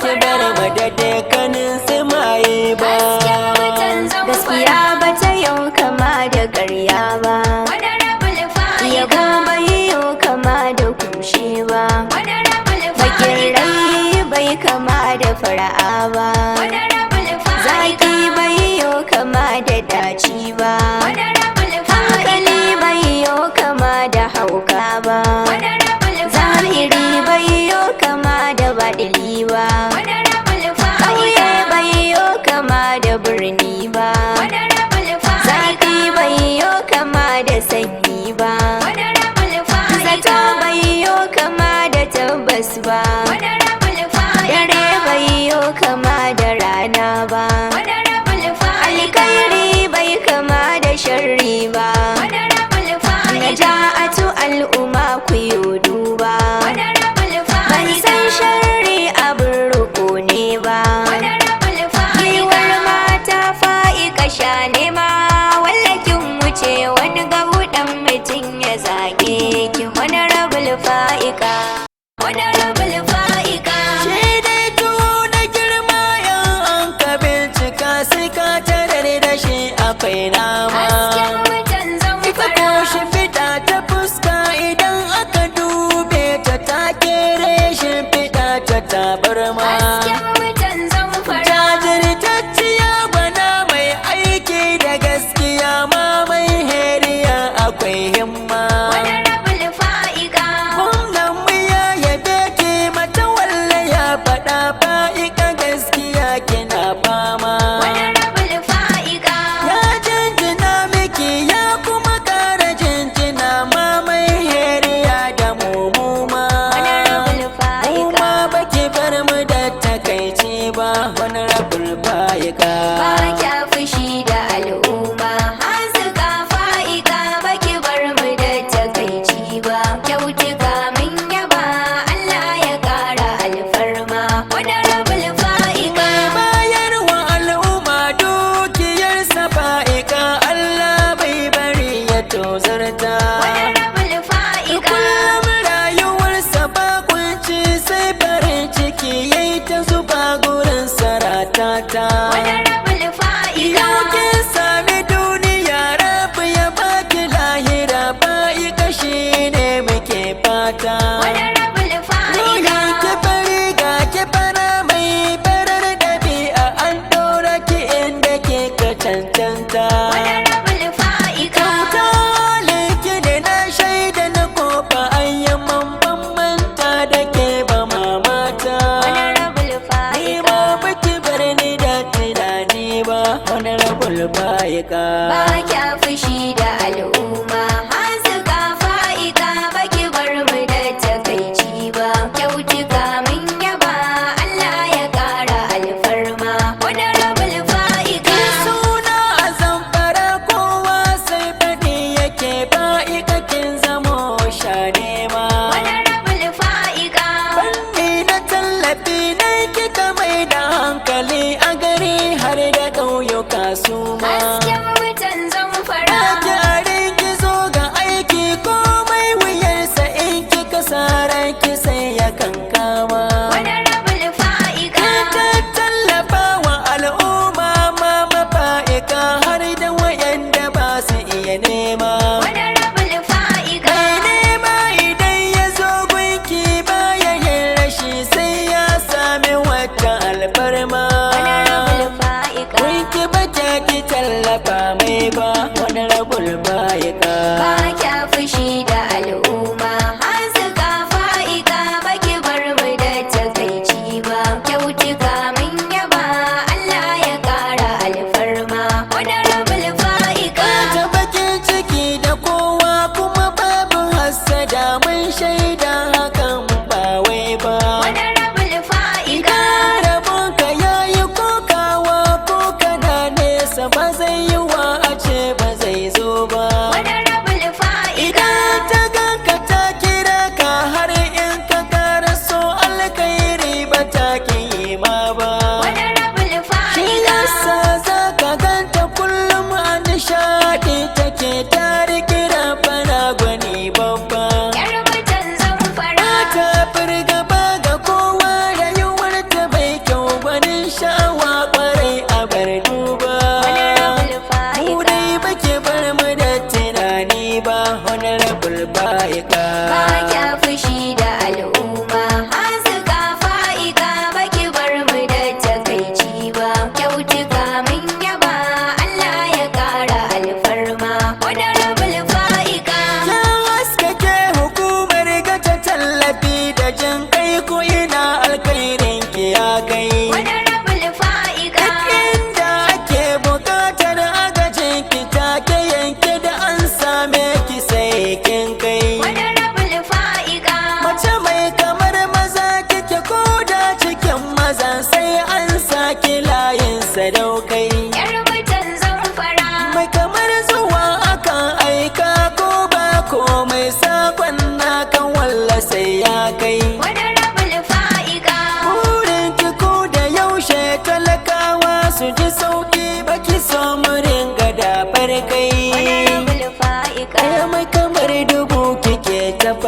ki bar mu da dukkanin su maye ba. Gaskiya ba ta yau kama da ƙarya ba, yabo bai yau kama da kushe ba, bakin rai bai kama da fara'a ba, zaki bai yau kama da daci ba, hankali bai yau kama da hauka ba, zahiri bai yau kama da baɗili ba, ƙauye bai yau kama da birni ba, zafi bai yau kama da sanyi ba, zato bai yau kama da tabbas ba, dare bai yau kama da rana ba, alkhairi bai kama da sharri ba, naja'atu al'umma ku yi duba, ban san sharri abin roƙo ne ba, giwar mata fa'ika sha nema, wallakin wuce wani gaudan mutum ya zage ki, wani rabul fa'ika, wani rabul fa'ika. Shi dai tuwo na girma yan an ka bincika sai ka tarar da shi akwai nama. Ita ko shi fita ta fuska idan aka dube ta ta kere shi fita ta tabarma. Jajirtacciya bana mai aiki da gaskiya ma mai heriya akwai himma. Gwamnan mu ya yabe ki mata walla ya faɗa fa'ika gaskiya kina fama. Ya jinjina miki ya kuma ƙara jinjina ma mai heriya da mumuma. Muma baki bar mu da takaici ba wani rabul fa'ika. Ba kya fushi da al'umma, hazuka fa'ika baki bar mu da takaici ba, kyautuka min yaba Allah ya ƙara alfarma, wani rabul fa'ika. Bayarwa al'umma dukiyarsa fa'ika Allah bai bari ya tozarta. Wani rabul fa'ika. Kullum rayuwarsa ba kunci sai farin ciki yayi ta zuba gurin saratata. Wani rabul fa'ika. Yau kin sami duniya rabu ya baki lahira fa'ika shine muke fata. Wani rabul fa'ika. Ruhin ki fari ga ki fara mai farar ɗabi'a an ɗora ki inda ke ka cancanta. Wani rabul fa'ika. Kyauta liki da na shaida na kofa ayyaman bambanta da ke ba mamata. Wani rabul Ni fa'ika. ma baki bar ni da tunani ba wani rabul fa'ika. Ba kya fushi da al'umma, hazuka fa'ika baki bar mu da takaici ba, kyautuka min yaba Allah ya ƙara alfarma, wani rabul fa'ika. Suna a zamfara kowa sai faɗi yake fa'ika kin zamo shane ma. Wani rabul fa'ika. Fanni na tallafi na kika mai da hankali a gari har da ƙauyuka su ma. Hasken mutan zamfara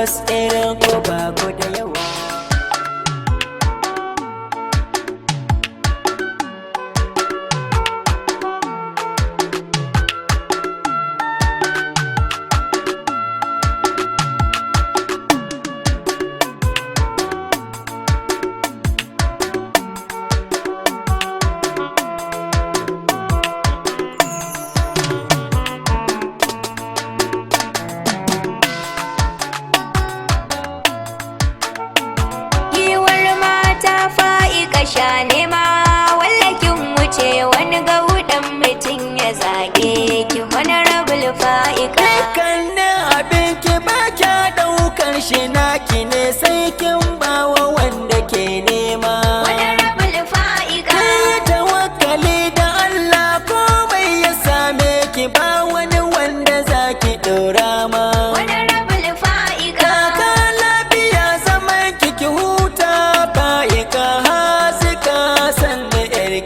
tabbas irin ko ba ku da yawa. Sha nema wallakin wuce wani gaudan mutum ya zage ki honorable fa'ika. Dukkanin abin ki ba kya daukar shi naki ne sai kin bawa wanda ke nema. Honorable fa'ika. Ki tawakkali da Allah komai ya same ki ba wani wanda zaki dora ma. Honorable fa'ika. Kaka lafiya zaman ki huta fa'ika.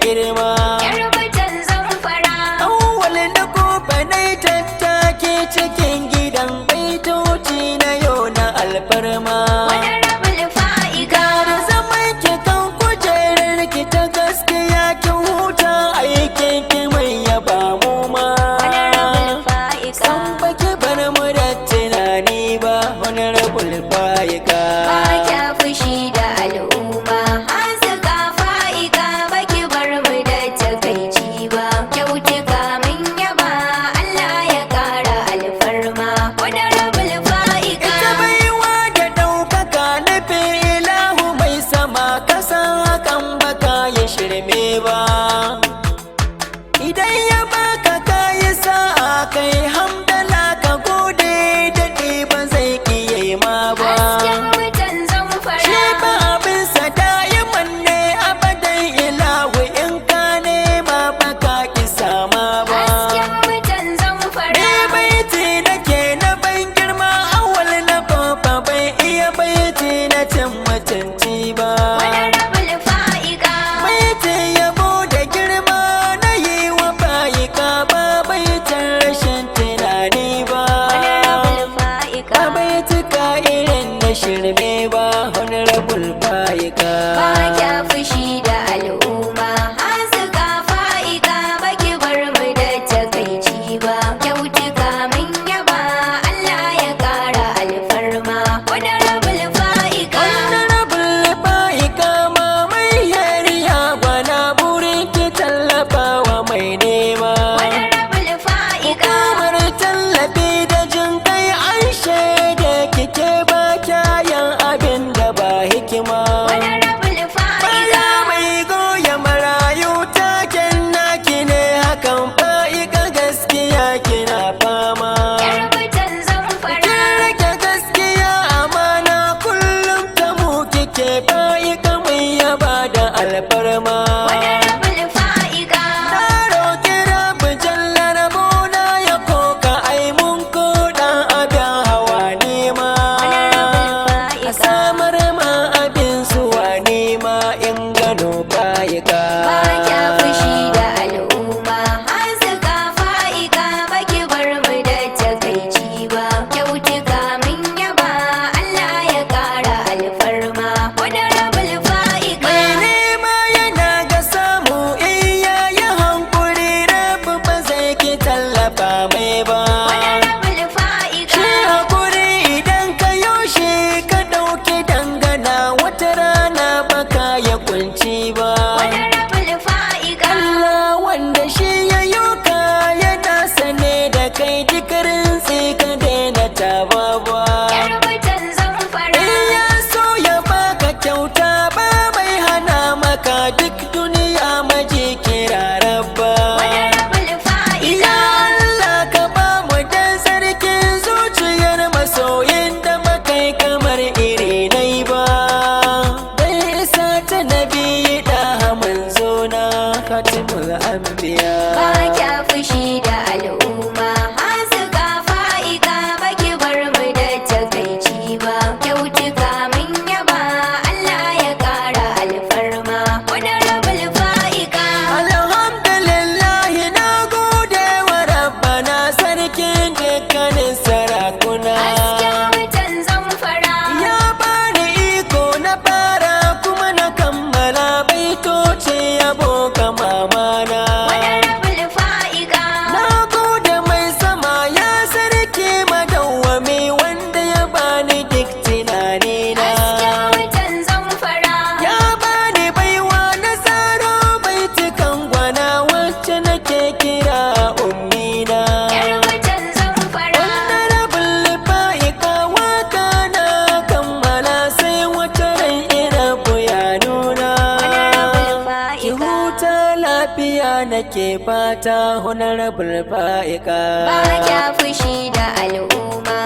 Girma yar mutan zamfara awwal da kofa nai tattake cikin gidan baitoci na yau na alfarma. honorable fa'ika. Da zaman ki kan kujerar ki ta gaskiya ki huta aikin ki mai yaba mu ma. honorable fa'ika. San baki bar mu da tunani ba honorable fa'ika. Ba kya fushi da al'umma idan ya baka kayi sa'a kai hamdala ka gode daɗi ba zai kiye ma ba. Hasken mutan zamfara shi ba abin sa da'iman ne abadan ilahu in ka nema baka ki sama ba. Hasken mutan zamfara ni baiti nake na ban girma awal na kofa bai iya baiti na cin mutunci ba. honorable fa'ika. baiti yabo da girma na yi wa fa'ika ba baitin rashin tunani ba. honorable fa'ika. ba baituka irin na shirme ba honorable fa'ika. Ba kya fushi da al'umma hazuka fa'ika. Baki bar mu da takaici ba kyautuka mun yaba Allah ya kara alfarma. honorable fa'ika. honorable fa'ika ma mai yariya gwana burin ki tallafa wa mai nema. honorable fa'ika. Hukumar tallafi da jin kai an shaida kike ba kyayan abin da ba hikima. honorable fa'ika. Bala mai goya marayu taken naki ne hakan fa'ika gaskiya kina fama. yar mutan zamfara Kin rage gaskiya amana kullum ta mu kike fa'ika mai yaba da alfarma. honorable fa'ika. Na roƙi rabu jalla rabona ya koka ai mun koɗa abin hawa nema. honorable A fa'ika. samar ma abin zuwa nema in gano fa'ika. Ba kya fushi da al'umma hazuka fa'ika. Baki bar mu da takaici ba kyautuka mun yaba Allah ya kara alfarma. honorable fa'ika. Mai nema yana ga samu in yayi hankuri rabu ba zai ki tallafa mai ba. honorable fa'ika. Shi hakuri idan ka yoshi ka ɗauki dangana wata rana baka ya kunci ba. honorable fa'ika. Allah wanda shi ya yoka yana sane da kai duk rintsi ka daina tababa. yar mutan zamfara In ya so ya baka kyauta ba mai hana maka duk duniya maji kira rabba. honorable fa'ika. Ya Allah ka ba mu dan sarkin zuciyar masoyin da bakai kamar iri nai ba. Dan isa ta nabi da manzo na Fatimul Anbiya. Ba kya fushi da al'umma hazuka fa'ika. Baki bar mu da takaici ba kyautuka mun yaba Allah ya kara alfarma. honorable fa'ika. Alhamdulillah na gode wa rabbana sarkin dukkanin sarakuna. Hasken mutan zamfara nake fata honorable fa'ika ba kya fushi da al'umma